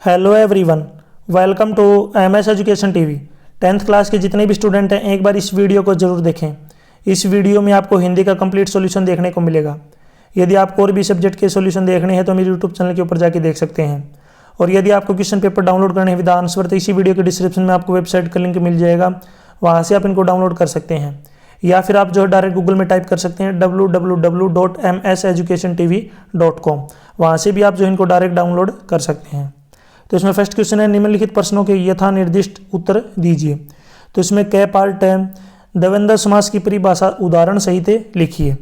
Hello everyone, welcome to MS education TV. 10th class के जितने भी स्टूडेंट हैं एक बार इस वीडियो को ज़रूर देखें। इस वीडियो में आपको हिंदी का कंप्लीट सॉल्यूशन देखने को मिलेगा। यदि आपको और भी सब्जेक्ट के सॉल्यूशन देखने हैं तो मेरे यूट्यूब चैनल के ऊपर जाके देख सकते हैं। और यदि आपको क्वेश्चन पेपर डाउनलोड करने हैं विद आंसर तो इसी वीडियो के डिस्क्रिप्शन में आपको वेबसाइट का लिंक मिल जाएगा, वहाँ से आप इनको डाउनलोड कर सकते हैं। या फिर आप जो है डायरेक्ट गूगल में टाइप कर सकते हैं www.mseducationtv.com, वहाँ से भी आप जो इनको डायरेक्ट डाउनलोड कर सकते हैं। तो इसमें फर्स्ट क्वेश्चन है, निम्नलिखित प्रश्नों के यथा निर्दिष्ट उत्तर दीजिए। तो इसमें कै पार्ट है, द्वंद्व समास की परिभाषा उदाहरण सहित लिखिए।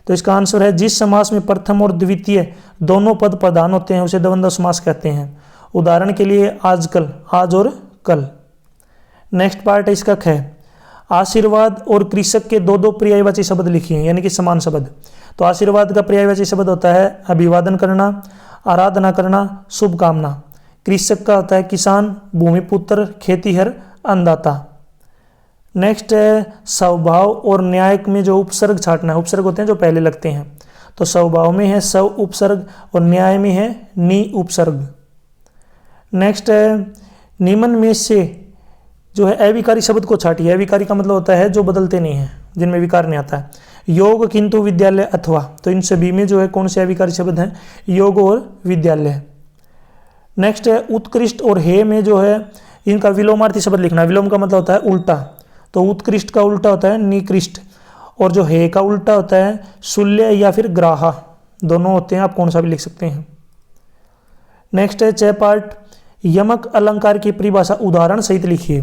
तो इसका आंसर है, जिस समास में प्रथम और द्वितीय दोनों पद प्रधान होते हैं उसे द्वंद्व समास कहते हैं। उदाहरण के लिए आजकल, आज और कल। नेक्स्ट पार्ट है इसका ख, आशीर्वाद और कृषक के दो दो पर्यायवाची शब्द लिखिए, यानी कि समान शब्द। तो आशीर्वाद का पर्यायवाची शब्द होता है अभिवादन करना, आराधना करना, शुभकामना। कृषक का होता है किसान, भूमिपुत्र, खेतीहर, अन्नदाता। नेक्स्ट है स्वभाव और न्याय में जो उपसर्ग छाटना है, उपसर्ग होते हैं जो पहले लगते हैं। तो स्वभाव में है स्व उपसर्ग और न्याय में है नि उपसर्ग। नेक्स्ट है निम्न में से जो है अविकारी शब्द को छाटिए। अविकारी का मतलब होता है जो बदलते नहीं हैं, जिनमें विकार नहीं आता है। योग, किंतु, विद्यालय, अथवा। तो इन सभी में जो है कौन से अविकारी शब्द हैं? योग और विद्यालय। नेक्स्ट है उत्कृष्ट और हे में जो है इनका विलोमार्थी शब्द लिखना। विलोम का मतलब होता है उल्टा, तो उत्कृष्ट का उल्टा होता है निकृष्ट, और जो हे का उल्टा होता है शूल्य या फिर ग्राहा, दोनों होते हैं, आप कौन सा भी लिख सकते हैं। नेक्स्ट है च पार्ट, यमक अलंकार की परिभाषा उदाहरण सहित लिखिए।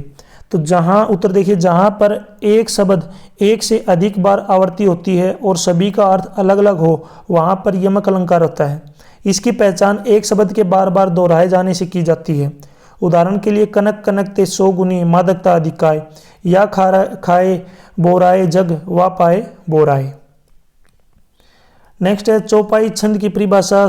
तो जहां उत्तर देखिए, जहां पर एक शब्द एक से अधिक बार आवर्ती होती है और सभी का अर्थ अलग अलग हो वहां पर यमक अलंकार होता है। इसकी पहचान एक शब्द के बार बार दोहराए जाने से की जाती है। उदाहरण के लिए कनक, कनकते, सौ गुनी, मादकता, अधिकाय, या खाए बोराए, जग, वा पाए बोराए। नेक्स्ट है चौपाई छंद की परिभाषा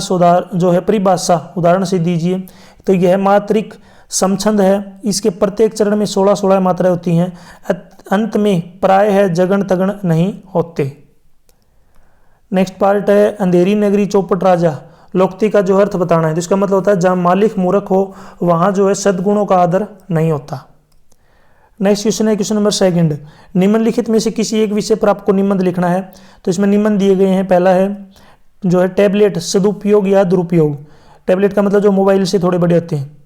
जो है परिभाषा उदाहरण से दीजिए। तो यह मात्रिक समछंद है, इसके प्रत्येक चरण में 16-16 मात्राएं होती हैं, अंत में प्राय है जगण तगण नहीं होते। नेक्स्ट पार्ट है अंधेरी नगरी चौपट राजा, लोकोक्ति का जो अर्थ बताना है। तो इसका मतलब होता है जहां मालिक मूर्ख हो वहां जो है सद्गुणों का आदर नहीं होता। नेक्स्ट क्वेश्चन है क्वेश्चन नंबर 2, निम्नलिखित में से किसी एक विषय पर आपको निबंध लिखना है। तो इसमें निबंध दिए गए हैं। पहला है जो है टैबलेट, सदुपयोग या दुरुपयोग। टैबलेट का मतलब जो मोबाइल से थोड़े बड़े होते हैं।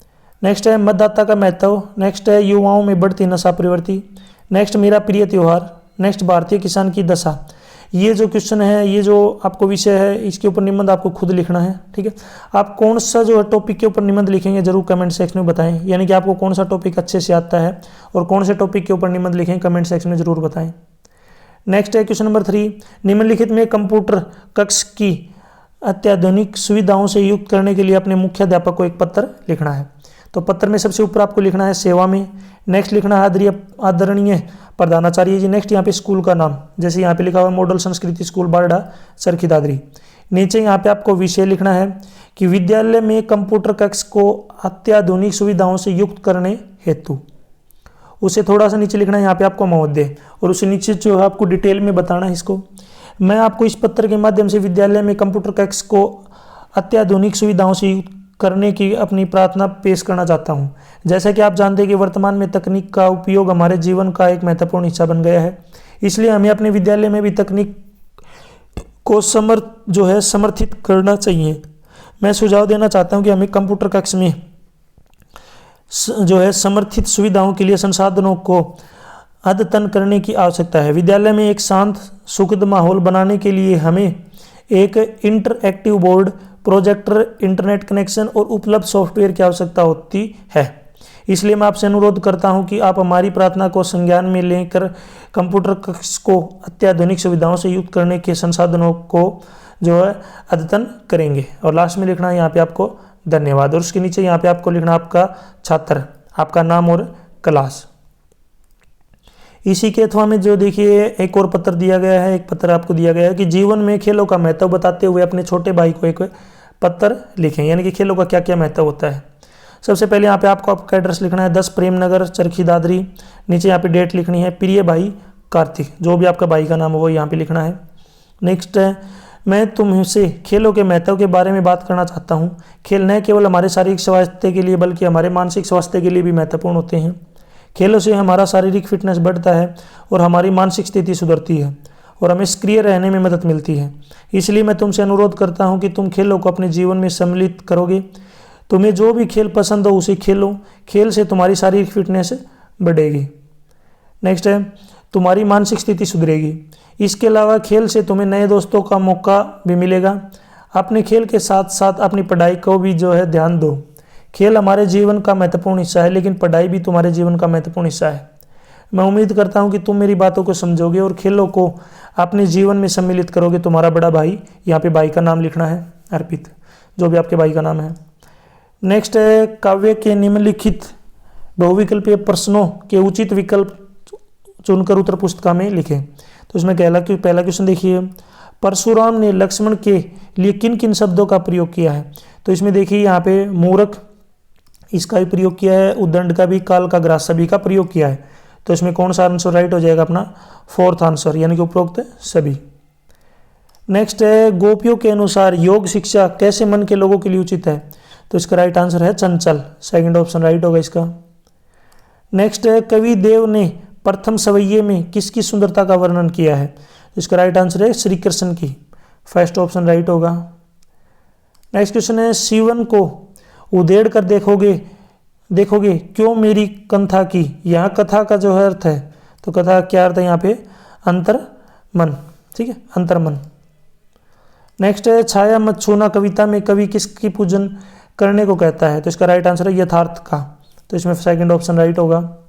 नेक्स्ट है मतदाता का महत्व। नेक्स्ट है युवाओं में बढ़ती नशा प्रवृत्ति। नेक्स्ट मेरा प्रिय त्योहार। नेक्स्ट भारतीय किसान की दशा। ये जो क्वेश्चन है, ये जो आपको विषय है, इसके ऊपर निबंध आपको खुद लिखना है। ठीक है, आप कौन सा जो है टॉपिक के ऊपर निबंध लिखेंगे जरूर कमेंट सेक्शन में बताएं, यानी कि आपको कौन सा टॉपिक अच्छे से आता है और कौन से टॉपिक के ऊपर निबंध लिखें कमेंट सेक्शन में जरूर बताएं। नेक्स्ट है क्वेश्चन नंबर 3, निम्नलिखित में कंप्यूटर कक्ष की अत्याधुनिक सुविधाओं से युक्त करने के लिए अपने मुख्याध्यापक को एक पत्र लिखना है। तो पत्र में सबसे ऊपर आपको लिखना है सेवा में। नेक्स्ट लिखना है आदरणीय प्रधानाचार्य जी। नेक्स्ट यहाँ पे स्कूल का नाम, जैसे यहाँ पे लिखा हुआ मॉडल संस्कृति स्कूल बारडा चरखी दादरी। नीचे यहाँ पे आपको विषय लिखना है कि विद्यालय में कंप्यूटर कक्ष को अत्याधुनिक सुविधाओं से युक्त करने हेतु। उसे थोड़ा सा नीचे लिखना है यहाँ पे आपको महोदय, और उसे नीचे जो है आपको डिटेल में बताना है इसको। मैं आपको इस पत्र के माध्यम से विद्यालय में कंप्यूटर कक्ष को अत्याधुनिक सुविधाओं से युक्त करने की अपनी प्रार्थना पेश करना चाहता हूं। जैसा कि आप जानते हैं कि वर्तमान में तकनीक का उपयोग हमारे जीवन का एक महत्वपूर्ण हिस्सा बन गया है, इसलिए हमें अपने विद्यालय में भी तकनीक को समर्थित करना चाहिए। मैं सुझाव देना चाहता हूं कि हमें कंप्यूटर कक्ष में जो है समर्थित सुविधाओं के लिए संसाधनों को अद्यतन करने की आवश्यकता है। विद्यालय में एक शांत सुखद माहौल बनाने के लिए हमें एक interactive board, projector, internet connection और उपलब्ध सॉफ्टवेयर की आवश्यकता होती है। इसलिए मैं आपसे अनुरोध करता हूं कि आप हमारी प्रार्थना को संज्ञान में लेकर कंप्यूटर कक्ष को अत्याधुनिक सुविधाओं से युक्त करने के संसाधनों को जो है अद्यतन करेंगे। और लास्ट में लिखना है यहाँ पे आपको धन्यवाद, और उसके नीचे यहाँ पे आपको लिखना आपका छात्र, आपका नाम और क्लास। इसी के अथवा में जो देखिए एक और पत्र दिया गया है, एक पत्र आपको दिया गया है कि जीवन में खेलों का महत्व बताते हुए अपने छोटे भाई को एक पत्र लिखें, यानी कि खेलों का क्या क्या महत्व होता है। सबसे पहले यहाँ पे आपको आपका एड्रेस लिखना है 10 प्रेम नगर चरखी दादरी। नीचे यहाँ पे डेट लिखनी है, प्रिय भाई कार्तिक, जो भी आपका भाई का नाम है वो यहाँ पे लिखना है। नेक्स्ट है मैं तुमसे खेलों के महत्व के बारे में बात करना चाहता हूँ। खेल न केवल हमारे शारीरिक स्वास्थ्य के लिए बल्कि हमारे मानसिक स्वास्थ्य के लिए भी महत्वपूर्ण होते हैं। खेलों से हमारा शारीरिक फिटनेस बढ़ता है और हमारी मानसिक स्थिति सुधरती है और हमें सक्रिय रहने में मदद मिलती है। इसलिए मैं तुमसे अनुरोध करता हूँ कि तुम खेलों को अपने जीवन में सम्मिलित करोगे। तुम्हें जो भी खेल पसंद हो उसे खेलो। खेल से तुम्हारी शारीरिक फिटनेस बढ़ेगी। नेक्स्ट है, तुम्हारी मानसिक स्थिति सुधरेगी। इसके अलावा खेल से तुम्हें नए दोस्तों का मौका भी मिलेगा। अपने खेल के साथ साथ अपनी पढ़ाई को भी जो है ध्यान दो। खेल हमारे जीवन का महत्वपूर्ण हिस्सा है, लेकिन पढ़ाई भी तुम्हारे जीवन का महत्वपूर्ण हिस्सा है। मैं उम्मीद करता हूं कि तुम मेरी बातों को समझोगे और खेलों को अपने जीवन में सम्मिलित करोगे। तुम्हारा बड़ा भाई, यहाँ पे भाई का नाम लिखना है अर्पित, जो भी आपके भाई का नाम है। नेक्स्ट है, काव्य के निम्नलिखित बहुविकल्पीय प्रश्नों के उचित विकल्प चुनकर उत्तर पुस्तिका में लिखें। तो इसमें पहला क्वेश्चन देखिए, परशुराम ने लक्ष्मण के लिए किन किन शब्दों का प्रयोग किया है। तो इसमें देखिए यहाँ पे मूर्ख इसका भी प्रयोग किया है, उद्दंड का भी, काल का ग्रास सभी का प्रयोग किया है। तो इसमें कौन सा आंसर राइट हो जाएगा अपना, फोर्थ आंसर, यानी कि उपरोक्त सभी। नेक्स्ट है, गोपियों के अनुसार योग शिक्षा कैसे मन के लोगों के लिए उचित है। तो इसका राइट आंसर है चंचल, सेकंड ऑप्शन राइट होगा इसका। नेक्स्ट है, कवि देव ने प्रथम सवैये में किसकी सुंदरता का वर्णन किया है। इसका राइट आंसर है श्री कृष्ण की, फर्स्ट ऑप्शन राइट होगा। नेक्स्ट क्वेश्चन है, शिवन को उधेड़ कर देखोगे क्यों मेरी कंथा की। यहाँ कथा का जो है अर्थ है, तो कथा क्या अर्थ है यहाँ पे, अंतर मन, ठीक है, अंतर मन। नेक्स्ट है, छाया मत छूना कविता में कवि किसकी पूजन करने को कहता है। तो इसका राइट आंसर है यथार्थ का, तो इसमें सेकंड ऑप्शन राइट होगा।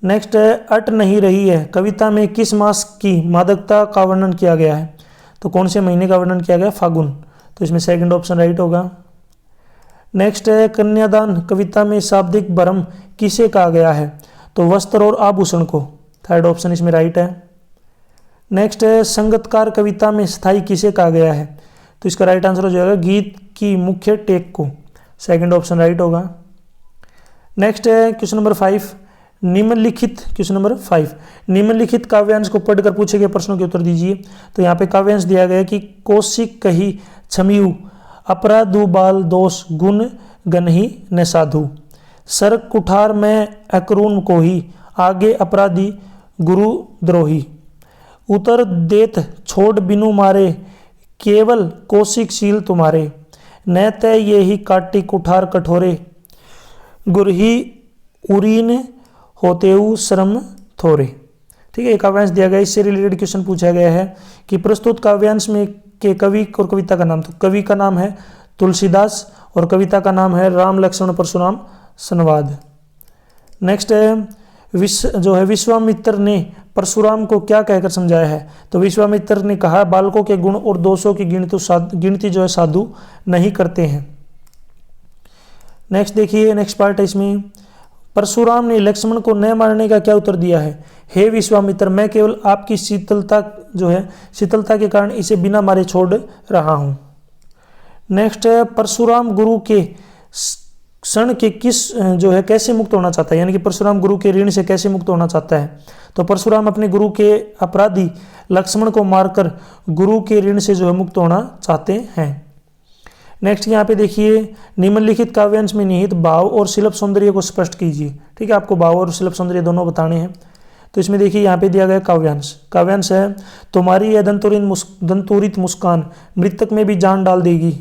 नेक्स्ट है, अट नहीं रही है कविता में किस मास की मादकता का वर्णन किया गया है। तो कौन से महीने का वर्णन किया गया, फागुन, तो इसमें सेकंड ऑप्शन राइट होगा। नेक्स्ट है, कन्यादान कविता में शाब्दिक भ्रम किसे कहा गया है। तो वस्त्र और आभूषण को, थर्ड ऑप्शन इसमें राइट है। नेक्स्ट है, संगतकार कविता में स्थाई किसे कहा गया है। तो इसका राइट आंसर हो जाएगा गीत की मुख्य टेक को, सेकंड ऑप्शन राइट होगा। नेक्स्ट है क्वेश्चन नंबर 5, निम्नलिखित, क्वेश्चन नंबर 5, निम्नलिखित काव्यांश को पढ़कर पूछे गए प्रश्नों के उत्तर दीजिए। तो यहाँ पे काव्यांश दिया गया है कि कौशिक कही छमियु अपराधु बाल दोष गुण गनहि न साधु, सर कुठार में अकरून को ही आगे अपराधी गुरु द्रोही, उतर देत छोड़ बिनु मारे केवल कौशिक शील तुम्हारे, न तय ये ही काटी कुठार कठोरे, गुरही उरीन होतेउ श्रम थोरे। ठीक है, काव्यांश दिया गया, इससे रिलेटेड क्वेश्चन पूछा गया है कि प्रस्तुत काव्यांश में के कवि और कविता का नाम। तो कवि का नाम है तुलसीदास और कविता का नाम है राम लक्ष्मण परशुराम संवाद। नेक्स्ट है, जो है विश्वामित्र ने परशुराम को क्या कहकर समझाया है। तो विश्वामित्र ने कहा, बालकों के गुण और दोषों की गिनती जो है साधु नहीं करते हैं। नेक्स्ट देखिए, नेक्स्ट पार्ट है इसमें, परशुराम ने लक्ष्मण को न मारने का क्या उत्तर दिया है। हे विश्वामित्र, मैं केवल आपकी शीतलता के कारण इसे बिना मारे छोड़ रहा हूं। नेक्स्ट है, परशुराम गुरु के क्षण के कैसे मुक्त होना चाहता है, यानी कि परशुराम गुरु के ऋण से कैसे मुक्त होना चाहता है। तो परशुराम अपने गुरु के अपराधी लक्ष्मण को मारकर गुरु के ऋण से जो है मुक्त होना चाहते हैं। नेक्स्ट यहाँ पे देखिए, निम्नलिखित काव्यांश में निहित भाव और शिल्प सौंदर्य को स्पष्ट कीजिए। ठीक है, आपको भाव और शिल्प सौंदर्य दोनों बताने हैं। तो इसमें देखिए यहाँ पे दिया गया काव्यांश है, तुम्हारी यह दंतुरित मुस्कान मृतक में भी जान डाल देगी,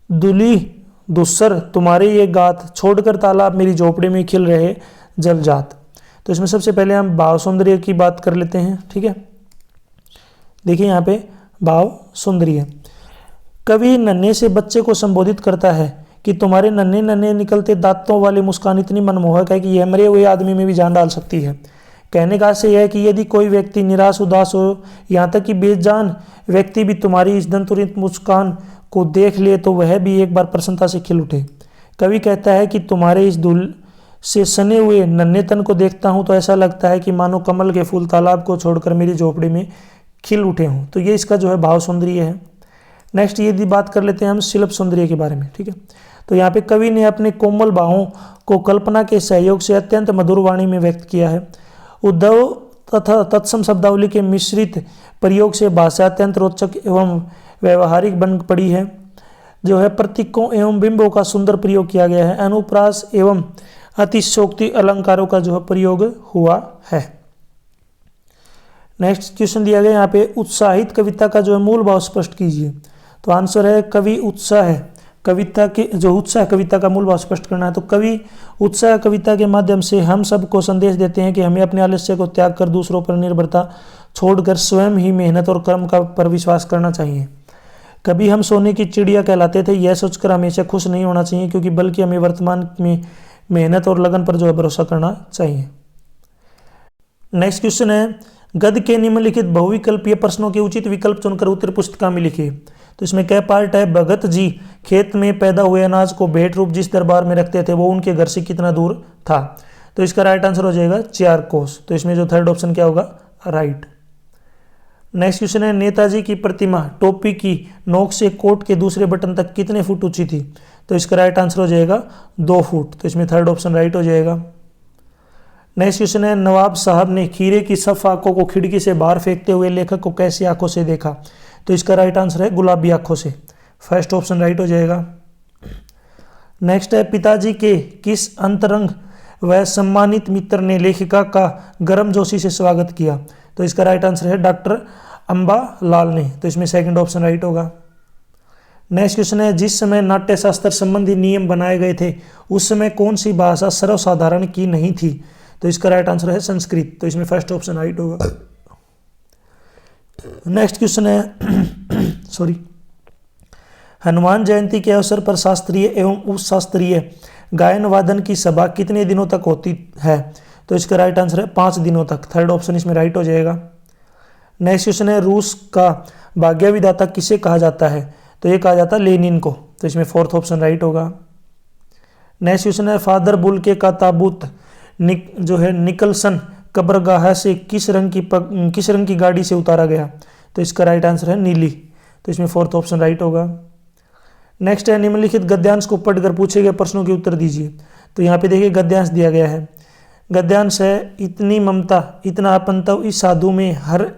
दुली दुस्सर तुम्हारे ये गात, छोड़कर तालाब मेरी झोपड़ी में खिल रहे जल जात। तो इसमें सबसे पहले हम भाव सौंदर्य की बात कर लेते हैं। ठीक है, देखिए यहाँ पे भाव सौंदर्य, कवि नन्हे से बच्चे को संबोधित करता है कि तुम्हारे नन्हे नन्हे निकलते दांतों वाली मुस्कान इतनी मनमोहक है कि यह मरे हुए आदमी में भी जान डाल सकती है। कहने का आशय यह है कि यदि कोई व्यक्ति निराश उदास हो, यहाँ तक कि बेजान व्यक्ति भी तुम्हारी इस दंतुरित मुस्कान को देख ले तो वह भी एक बार प्रसन्नता से खिल उठे। कवि कहता है कि तुम्हारे इस धूल से सने हुए नन्हे तन को देखता हूँ तो ऐसा लगता है कि मानो कमल के फूल तालाब को छोड़कर मेरी झोपड़ी में खिल उठे हों। तो ये इसका जो है भाव सौंदर्य है। नेक्स्ट यदि बात कर लेते हैं हम शिल्प सौंदर्य के बारे में। ठीक है, तो यहाँ पे कवि ने अपने कोमल भावों को कल्पना के सहयोग से अत्यंत मधुर वाणी में व्यक्त किया है। उद्धव तथा तत्सम शब्दावली के मिश्रित प्रयोग से भाषा अत्यंत रोचक एवं व्यवहारिक बन पड़ी है। जो है प्रतीकों एवं बिंबों का सुंदर प्रयोग किया गया है। अनुप्रास एवं अतिशयोक्ति अलंकारों का जो है प्रयोग हुआ है। नेक्स्ट क्वेश्चन दिया गया यहाँ पे, उत्साहित कविता का जो है मूल भाव स्पष्ट कीजिए। तो आंसर है कवि उत्साह है। कविता के जो उत्साह कविता का मूल भाव स्पष्ट करना है। तो कवि उत्साह कविता के माध्यम से हम सबको संदेश देते हैं कि हमें अपने आलस्य को त्याग कर दूसरों पर निर्भरता छोड़कर स्वयं ही मेहनत और कर्म का पर विश्वास करना चाहिए। कभी हम सोने की चिड़िया कहलाते थे, यह सोचकर हमेशा खुश नहीं होना चाहिए, क्योंकि बल्कि हमें वर्तमान में मेहनत और लगन पर जो है भरोसा करना चाहिए। नेक्स्ट क्वेश्चन है, गद्य के निम्नलिखित बहुविकल्पीय प्रश्नों के उचित विकल्प चुनकर उत्तर पुस्तिका में लिखिए। तो इसमें क्या पार्ट है, भगत जी खेत में पैदा हुए अनाज को भेंट रूप जिस दरबार में रखते थे वो उनके घर से कितना दूर था। तो इसका राइट आंसर हो जाएगा 4 कोस। तो इसमें जो थर्ड ऑप्शन क्या होगा, राइट। नेक्स्ट क्वेश्चन है, नेताजी की प्रतिमा टोपी की नोक से कोट के दूसरे बटन तक कितने फुट ऊंची थी। तो इसका राइट आंसर हो जाएगा 2 फुट। तो इसमें थर्ड ऑप्शन राइट हो जाएगा। नेक्स्ट क्वेश्चन है, नवाब साहब ने खीरे की सफ आंखों को खिड़की से बाहर फेंकते हुए लेखक को कैसी आंखों से देखा। तो इसका राइट आंसर है गुलाबी आंखों से। फर्स्ट ऑप्शन राइट हो जाएगा। नेक्स्ट है, पिताजी के किस अंतरंग व सम्मानित मित्र ने लेखिका का गर्मजोशी से स्वागत किया। तो इसका राइट आंसर है डॉक्टर अंबा लाल ने। तो इसमें सेकंड ऑप्शन राइट होगा। नेक्स्ट क्वेश्चन है, जिस समय नाट्यशास्त्र संबंधी नियम बनाए गए थे उस समय कौन सी भाषा सर्वसाधारण की नहीं थी। तो इसका राइट आंसर है संस्कृत। तो इसमें फर्स्ट ऑप्शन राइट होगा। नेक्स्ट क्वेश्चन है सॉरी, हनुमान जयंती के अवसर पर शास्त्रीय एवं उपशास्त्रीय गायन वादन की सभा कितने दिनों तक होती है। तो इसका राइट आंसर है 5 दिनों तक। थर्ड ऑप्शन इसमें राइट हो जाएगा। नेक्स्ट क्वेश्चन है, रूस का भाग्य विधाता किसे कहा जाता है। तो ये कहा जाता है लेनिन को। तो इसमें फोर्थ ऑप्शन राइट होगा। नेक्स्ट क्वेश्चन है, फादर बुल्के का ताबूत जो है निकलसन कब्रगाह से किस रंग की गाड़ी से उतारा गया। तो इसका राइट आंसर है नीली। तो इसमें फोर्थ ऑप्शन राइट होगा। नेक्स्ट है, निम्नलिखित गद्यांश को पढ़कर पूछे गए प्रश्नों के उत्तर दीजिए। तो यहाँ पे देखिए गद्यांश दिया गया है। गद्यांश है, इतनी ममता इतना अपनत्व इस साधु में हर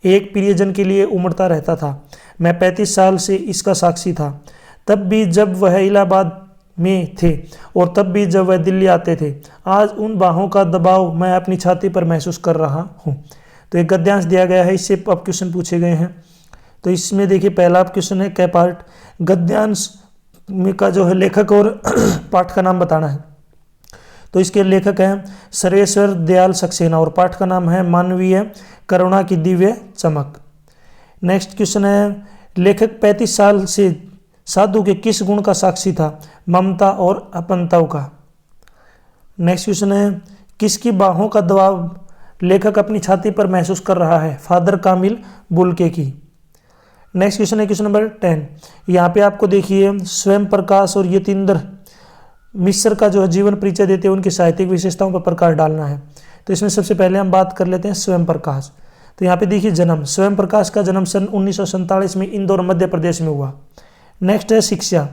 एक प्रियजन के लिए उमड़ता रहता था। मैं 35 साल से इसका साक्षी था, तब भी जब वह इलाहाबाद में थे और तब भी जब वह दिल्ली आते थे। आज उन बाहों का दबाव मैं अपनी छाती पर महसूस कर रहा हूँ। तो एक गद्यांश दिया गया है, इससे अब क्वेश्चन पूछे गए हैं। तो इसमें देखिए पहला क्वेश्चन है, क्या पार्ट गद्यांश में का जो है लेखक और पाठ का नाम बताना है। तो इसके लेखक हैं सर्वेश्वर दयाल सक्सेना और पाठ का नाम है मानवीय करुणा की दिव्य चमक। नेक्स्ट क्वेश्चन है, लेखक 35 साल से साधु के किस गुण का साक्षी था। ममता और अपनत्व का। नेक्स्ट क्वेश्चन है, किसकी बाहों का दबाव लेखक अपनी छाती पर महसूस कर रहा है। फादर कामिल बुल्के की। नेक्स्ट क्वेश्चन है क्वेश्चन नंबर 10। यहाँ पे आपको देखिए स्वयं प्रकाश और यतीन्द्र मिश्र का जो है जीवन परिचय देते हैं उनकी साहित्यिक विशेषताओं पर प्रकाश डालना है। तो इसमें सबसे पहले हम बात कर लेते हैं स्वयं प्रकाश। तो यहाँ पे देखिए जन्म, स्वयं प्रकाश का जन्म सन 1947 में इंदौर मध्य प्रदेश में हुआ। नेक्स्ट है शिक्षा,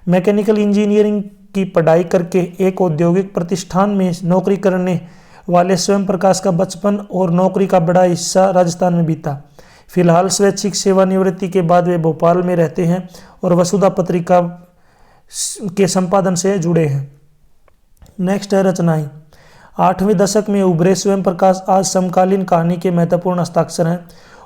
मैकेनिकल इंजीनियरिंग की पढ़ाई करके एक औद्योगिक प्रतिष्ठान में नौकरी करने वाले स्वयं प्रकाश का बचपन और नौकरी का बड़ा हिस्सा राजस्थान में बीता। फिलहाल स्वैच्छिक सेवानिवृत्ति के बाद वे भोपाल में रहते हैं और वसुधा पत्रिका के संपादन से जुड़े हैं। नेक्स्ट है रचनाएं। 8वें दशक में उभरे स्वयं प्रकाश आज समकालीन कहानी के महत्वपूर्ण हस्ताक्षर हैं।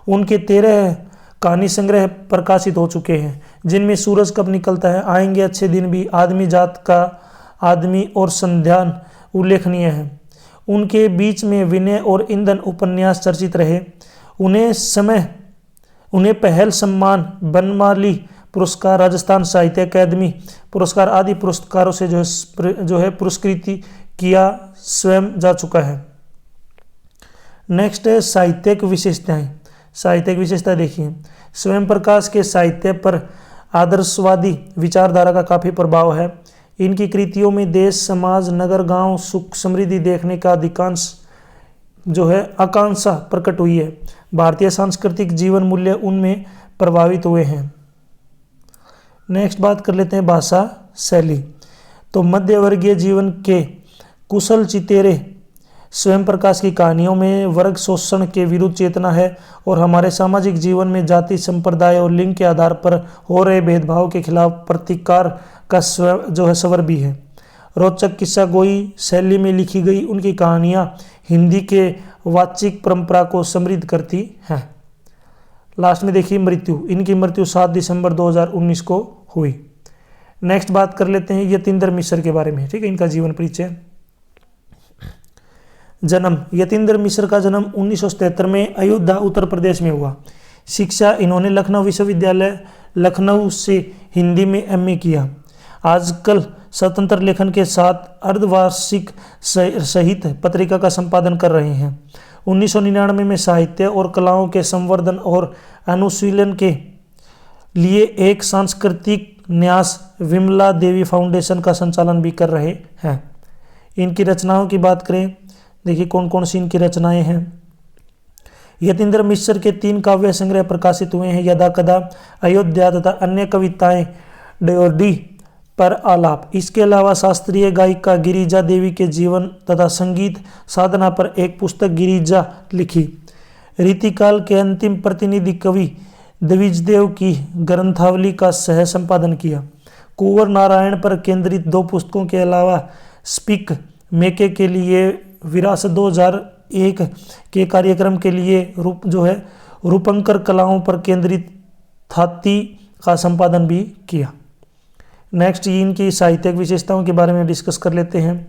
उनके 13 कहानी संग्रह प्रकाशित हो चुके हैं, जिनमें सूरज कब निकलता है, आएंगे अच्छे दिन भी, आदमी जात का आदमी और संध्यान उल्लेखनीय है। उनके बीच में विनय और ईंधन उपन्यास चर्चित रहे। उन्हें पहल सम्मान, बनमाली पुरस्कार, राजस्थान साहित्य अकादमी पुरस्कार आदि पुरस्कारों से जो है पुरस्कृति किया स्वयं जा चुका है। नेक्स्ट है साहित्यिक विशेषताएं। साहित्यिक विशेषता देखिए, स्वयं प्रकाश के साहित्य पर आदर्शवादी विचारधारा का काफ़ी प्रभाव है। इनकी कृतियों में देश, समाज, नगर, गांव, सुख समृद्धि देखने का अधिकांश जो है आकांक्षा प्रकट हुई है। भारतीय सांस्कृतिक जीवन मूल्य उनमें प्रभावित हुए हैं। नेक्स्ट बात कर लेते हैं भाषा शैली। तो मध्यवर्गीय जीवन के कुशल चितेरे स्वयं प्रकाश की कहानियों में वर्ग शोषण के विरुद्ध चेतना है और हमारे सामाजिक जीवन में जाति, संप्रदाय और लिंग के आधार पर हो रहे भेदभाव के खिलाफ प्रतिकार का स्वर भी है। रोचक किस्सा गोई शैली में लिखी गई उनकी कहानियाँ हिंदी के वाचिक परंपरा को समृद्ध करती हैं। लास्ट में देखिए मृत्यु, इनकी मृत्यु 7 दिसंबर 2019 को हुई। नेक्स्ट बात कर लेते हैं यतीन्द्र मिश्र के बारे में, ठीक है, इनका जीवन परिचय। जन्म, यतीन्द्र मिश्र का जन्म 1977 में अयोध्या उत्तर प्रदेश में हुआ। शिक्षा, इन्होंने लखनऊ विश्वविद्यालय लखनऊ से हिंदी में MA किया। आजकल स्वतंत्र लेखन के साथ अर्धवार्षिक सहित पत्रिका का संपादन कर रहे हैं। 1999 में साहित्य और कलाओं के संवर्धन और अनुशीलन के लिए एक सांस्कृतिक न्यास विमला देवी फाउंडेशन का संचालन भी कर रहे हैं। इनकी रचनाओं की बात करें, देखिए कौन कौन सी इनकी रचनाएं हैं। यतीन्द्र मिश्र के 3 काव्य संग्रह प्रकाशित हुए हैं, यदा कदा, अयोध्या तथा अन्य कविताएं, ड्योढ़ी पर आलाप। इसके अलावा शास्त्रीय गायिका गिरिजा देवी के जीवन तथा संगीत साधना पर एक पुस्तक गिरिजा लिखी। रीतिकाल के अंतिम प्रतिनिधि कवि द्विजदेव की ग्रंथावली का सह संपादन किया। कुंवर नारायण पर केंद्रित 2 पुस्तकों के अलावा स्पीक मेके के लिए विरासत 2001 के कार्यक्रम के लिए रूपंकर कलाओं पर केंद्रित थाती का संपादन भी किया। नेक्स्ट इनकी साहित्यिक विशेषताओं के बारे में डिस्कस कर लेते हैं।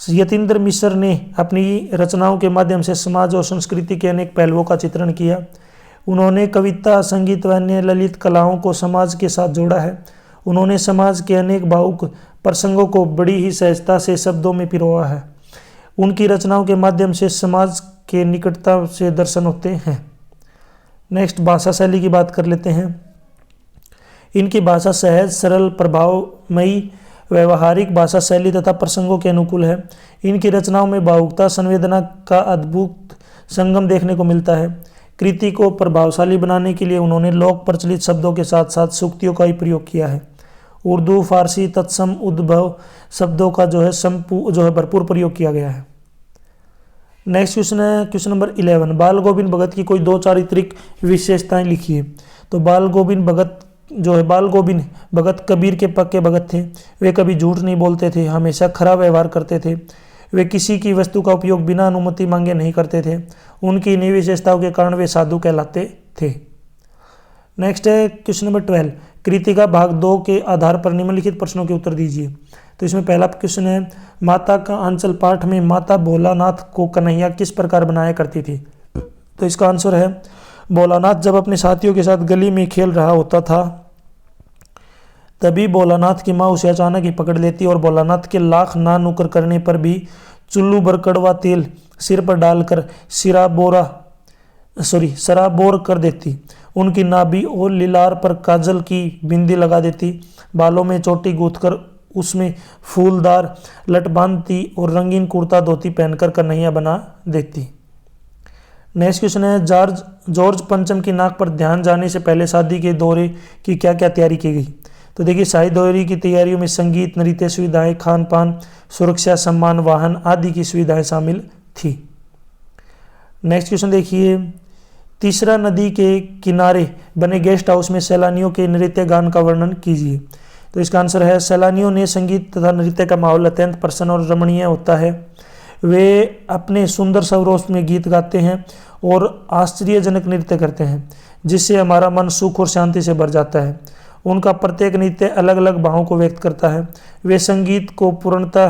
यतीन्द्र मिश्र ने अपनी रचनाओं के माध्यम से समाज और संस्कृति के अनेक पहलुओं का चित्रण किया। उन्होंने कविता, संगीत व अन्य ललित कलाओं को समाज के साथ जोड़ा है। उन्होंने समाज के अनेक भावुक प्रसंगों को बड़ी ही सहजता से शब्दों में पिरोया है। उनकी रचनाओं के माध्यम से समाज के निकटता से दर्शन होते हैं। नेक्स्ट भाषा शैली की बात कर लेते हैं। इनकी भाषा सहज, सरल, प्रभावमयी, व्यवहारिक भाषा शैली तथा प्रसंगों के अनुकूल है। इनकी रचनाओं में भावुकता, संवेदना का अद्भुत संगम देखने को मिलता है। कृति को प्रभावशाली बनाने के लिए उन्होंने लोक प्रचलित शब्दों के साथ साथ सूक्तियों का ही प्रयोग किया है। उर्दू, फारसी तत्सम उद्भव शब्दों का भरपूर प्रयोग किया गया है। नेक्स्ट क्वेश्चन है क्वेश्चन नंबर 11। बाल गोविंद भगत की कोई 2 चारित्रिक विशेषताएं लिखिए। तो बाल गोविंद भगत कबीर के पक्के भगत थे। वे कभी झूठ नहीं बोलते थे, हमेशा खरा व्यवहार करते थे। वे किसी की वस्तु का उपयोग बिना अनुमति मांगे नहीं करते थे। उनकी इन्हीं विशेषताओं के कारण वे साधु कहलाते थे। नेक्स्ट है क्वेश्चन नंबर 12। कृति का भाग 2 के आधार पर निम्नलिखित प्रश्नों के उत्तर दीजिए। तो इसमें पहला क्वेश्चन है, माता का आंचल पाठ में माता भोलानाथ को कन्हैया किस प्रकार बनाया करती थी। तो इसका आंसर है, भोलानाथ जब अपने साथियों के साथ गली में खेल रहा होता था तभी भोलानाथ की माँ उसे अचानक ही पकड़ लेती और भोलानाथ के लाख ना नुकर करने पर भी चुल्लू भर कड़वा तेल सिर पर डालकर सराबोर कर देती। उनकी नाभि और लीलार पर काजल की बिंदी लगा देती। बालों में चोटी गूंथकर उसमें फूलदार लट बांधती और रंगीन कुर्ता धोती पहनकर कन्हैया बना देती। नेक्स्ट क्वेश्चन है, जॉर्ज पंचम की नाक पर ध्यान जाने से पहले शादी के दौरे की क्या क्या तैयारी की गई। तो देखिए, शाही दौरे की तैयारियों में संगीत, नृत्य सुविधाएं, खान पान, सुरक्षा, सम्मान, वाहन आदि की सुविधाएं शामिल थी। नेक्स्ट क्वेश्चन देखिए, तीसरा नदी के किनारे बने गेस्ट हाउस में सैलानियों के नृत्य गान का वर्णन कीजिए। तो इसका आंसर है, सैलानियों ने संगीत तथा नृत्य का माहौल अत्यंत प्रसन्न और रमणीय होता है। वे अपने सुंदर स्वरों में गीत गाते हैं और आश्चर्यजनक नृत्य करते हैं, जिससे हमारा मन सुख और शांति से भर जाता है। उनका प्रत्येक नृत्य अलग अलग भावों को व्यक्त करता है। वे संगीत को पूर्णता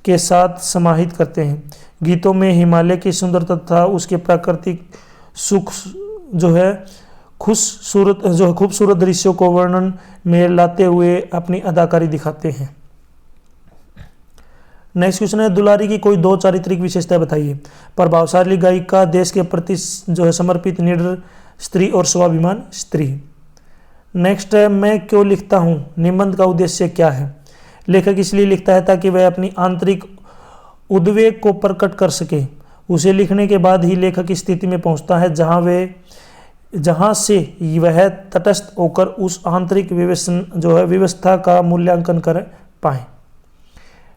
के साथ समाहित करते हैं। गीतों में हिमालय की सुंदरता तथा उसके प्राकृतिक सुख खूबसूरत दृश्यों को वर्णन में लाते हुए अपनी अदाकारी दिखाते हैं। नेक्स्ट क्वेश्चन है, दुलारी की कोई 2 चारित्रिक विशेषताएं बताइए। प्रभावशाली गायिका, देश के प्रति समर्पित, निडर स्त्री और स्वाभिमान स्त्री। नेक्स्ट है, मैं क्यों लिखता हूँ, निबंध का उद्देश्य क्या है। लेखक इसलिए लिखता है ताकि वह अपनी आंतरिक उद्वेग को प्रकट कर सके। उसे लिखने के बाद ही लेखक इस स्थिति में पहुँचता है जहाँ से वह तटस्थ होकर उस आंतरिक व्यवस्था का मूल्यांकन कर पाए।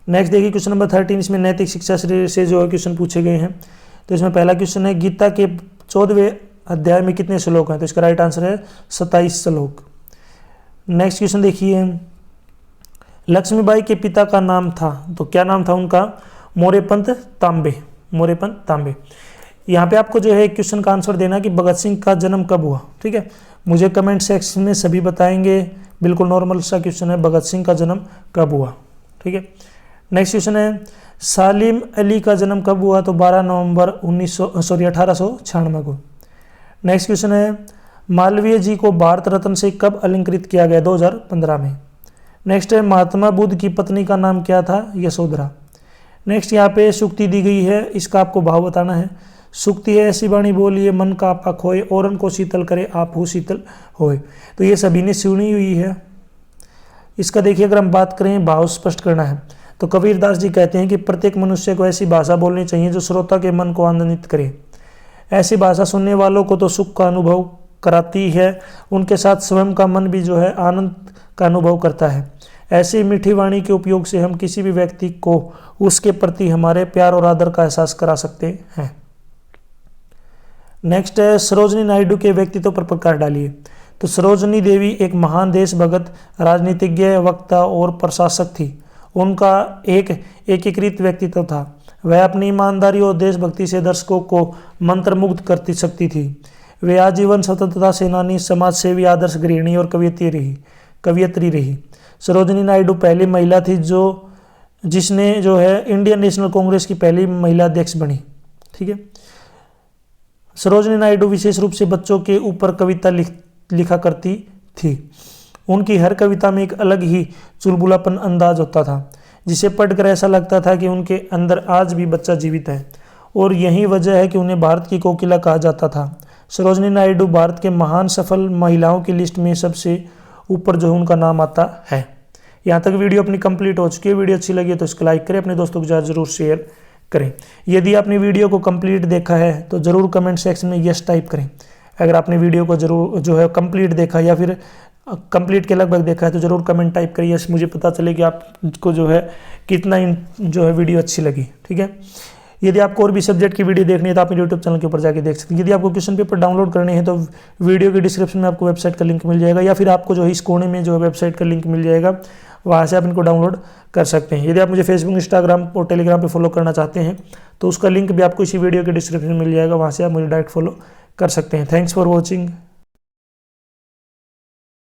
नेक्स्ट देखिए क्वेश्चन नंबर 13, इसमें नैतिक शिक्षा से जो है क्वेश्चन पूछे गए हैं। तो इसमें पहला क्वेश्चन है, गीता के 14वें अध्याय में कितने श्लोक हैं? तो इसका राइट आंसर है 27 श्लोक। नेक्स्ट क्वेश्चन देखिए, लक्ष्मीबाई के पिता का नाम था, तो क्या नाम था उनका? मोरेपंत तांबे, मोरेपंत तांबे। यहाँ पे आपको जो है क्वेश्चन का आंसर देना कि भगत सिंह का जन्म कब हुआ, ठीक है। मुझे कमेंट सेक्शन में सभी बताएंगे, बिल्कुल नॉर्मल सा क्वेश्चन है, भगत सिंह का जन्म कब हुआ, ठीक है। नेक्स्ट क्वेश्चन है, सालिम अली का जन्म कब हुआ? तो 12 नवंबर 1896 को। नेक्स्ट क्वेश्चन है, मालवीय जी को भारत रत्न से कब अलंकृत किया गया? 2015 में। नेक्स्ट है, महात्मा बुद्ध की पत्नी का नाम क्या था? यशोधरा। नेक्स्ट यहाँ पे सूक्ति दी गई है, इसका आपको भाव बताना है। सूक्ति है, ऐसी वाणी बोलिए मन का आपा खोए, औरन को शीतल करे आप हो शीतल होए। तो ये सभी ने सुनी हुई है। इसका देखिए अगर हम बात करें, भाव स्पष्ट करना है, तो कबीरदास जी कहते हैं कि प्रत्येक मनुष्य को ऐसी भाषा बोलनी चाहिए जो श्रोता के मन को आनंदित करे। ऐसी भाषा सुनने वालों को तो सुख का अनुभव कराती है, उनके साथ स्वयं का मन भी जो है आनंद का अनुभव करता है। ऐसी मीठी वाणी के उपयोग से हम किसी भी व्यक्ति को उसके प्रति हमारे प्यार और आदर का एहसास करा सकते हैं। नेक्स्ट है, सरोजनी नायडू के व्यक्तित्व पर प्रकाश डालिए। तो सरोजनी देवी एक महान देशभक्त, राजनीतिज्ञ, वक्ता और प्रशासक थी। उनका एक एकीकृत व्यक्तित्व था। वह अपनी ईमानदारी और देशभक्ति से दर्शकों को मंत्रमुग्ध कर सकती थी। वे आजीवन स्वतंत्रता सेनानी, समाज सेवी, आदर्श गृहिणी और कवियत्री रही। सरोजनी नायडू पहली महिला थी जिसने जो है इंडियन नेशनल कांग्रेस की पहली महिला अध्यक्ष बनी, ठीक है। सरोजनी नायडू विशेष रूप से बच्चों के ऊपर कविता लिखा करती थी। उनकी हर कविता में एक अलग ही चुलबुलापन अंदाज होता था, जिसे पढ़कर ऐसा लगता था कि उनके अंदर आज भी बच्चा जीवित है, और यही वजह है कि उन्हें भारत की कोकिला कहा जाता था। सरोजनी नायडू भारत के महान सफल महिलाओं की लिस्ट में सबसे ऊपर जो है उनका नाम आता है। यहाँ तक वीडियो अपनी कंप्लीट हो चुकी है। वीडियो अच्छी लगी तो इसको लाइक करें, अपने दोस्तों के साथ जरूर शेयर करें। यदि आपने वीडियो को कंप्लीट देखा है तो जरूर कमेंट सेक्शन में यस टाइप करें। अगर आपने वीडियो को जरूर जो है कंप्लीट देखा या फिर कंप्लीट के लगभग देखा है तो जरूर कमेंट टाइप करिए, यस, मुझे पता चले कि आपको जो है कितना जो है वीडियो अच्छी लगी, ठीक है। यदि आपको और भी सब्जेक्ट की वीडियो देखनी है तो आप मेरे यूट्यूब चैनल के ऊपर जाके देख सकते हैं। यदि आपको क्वेश्चन पेपर डाउनलोड करने हैं तो वीडियो के डिस्क्रिप्शन में आपको वेबसाइट का लिंक मिल जाएगा, या फिर आपको जो है इस कोने में जो है वेबसाइट का लिंक मिल जाएगा, वहाँ से आप इनको डाउनलोड कर सकते हैं। यदि आप मुझे फेसबुक, इंस्टाग्राम और टेलीग्राम पे फॉलो करना चाहते हैं तो उसका लिंक भी आपको इसी वीडियो के डिस्क्रिप्शन में मिल जाएगा, वहाँ से आप मुझे डायरेक्ट फॉलो कर सकते हैं। Thanks for watching.